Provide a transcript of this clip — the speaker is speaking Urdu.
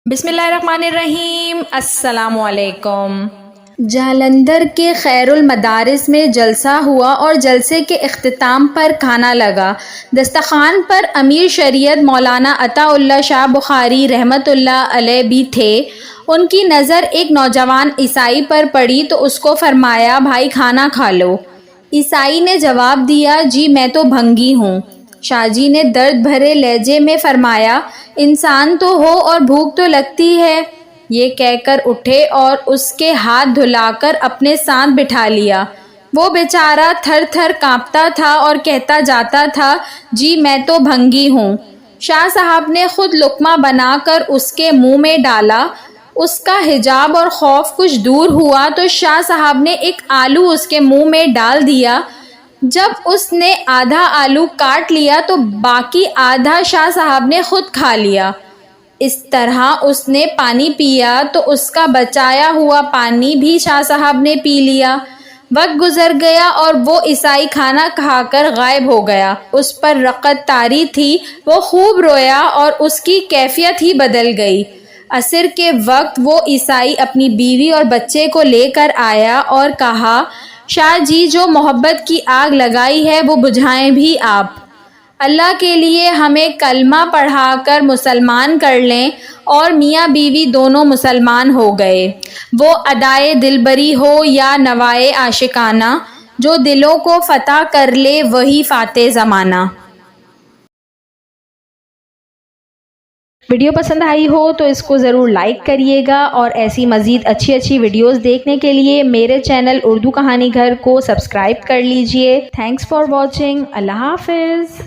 بسم اللہ الرحمن الرحیم۔ السلام علیکم۔ جالندھر کے خیر المدارس میں جلسہ ہوا اور جلسے کے اختتام پر کھانا لگا۔ دسترخوان پر امیر شریعت مولانا عطا اللہ شاہ بخاری رحمۃ اللہ علیہ بھی تھے۔ ان کی نظر ایک نوجوان عیسائی پر پڑی تو اس کو فرمایا، بھائی کھانا کھا لو۔ عیسائی نے جواب دیا، جی میں تو بھنگی ہوں۔ شاہ جی نے درد بھرے لہجے میں فرمایا، انسان تو ہو اور بھوک تو لگتی ہے۔ یہ کہہ کر اٹھے اور اس کے ہاتھ دھلا کر اپنے ساتھ بٹھا لیا۔ وہ بیچارہ تھر تھر کانپتا تھا اور کہتا جاتا تھا، جی میں تو بھنگی ہوں۔ شاہ صاحب نے خود لقمہ بنا کر اس کے منہ میں ڈالا۔ اس کا حجاب اور خوف کچھ دور ہوا تو شاہ صاحب نے ایک آلو اس کے منہ میں ڈال دیا۔ جب اس نے آدھا آلو کاٹ لیا تو باقی آدھا شاہ صاحب نے خود کھا لیا۔ اس طرح اس نے پانی پیا تو اس کا بچایا ہوا پانی بھی شاہ صاحب نے پی لیا۔ وقت گزر گیا اور وہ عیسائی کھانا کھا کر غائب ہو گیا۔ اس پر رقت طاری تھی، وہ خوب رویا اور اس کی کیفیت ہی بدل گئی۔ عصر کے وقت وہ عیسائی اپنی بیوی اور بچے کو لے کر آیا اور کہا، شاہ جی جو محبت کی آگ لگائی ہے وہ بجھائیں بھی آپ۔ اللہ کے لیے ہمیں کلمہ پڑھا کر مسلمان کر لیں، اور میاں بیوی دونوں مسلمان ہو گئے۔ وہ ادائے دلبری ہو یا نوائے عاشقانہ، جو دلوں کو فتح کر لے وہی فاتح زمانہ۔ ویڈیو پسند آئی ہو تو اس کو ضرور لائک کریے گا، اور ایسی مزید اچھی ویڈیوز دیکھنے کے لیے میرے چینل اردو کہانی گھر کو سبسکرائب کر لیجئے۔ Thanks for watching. اللہ حافظ۔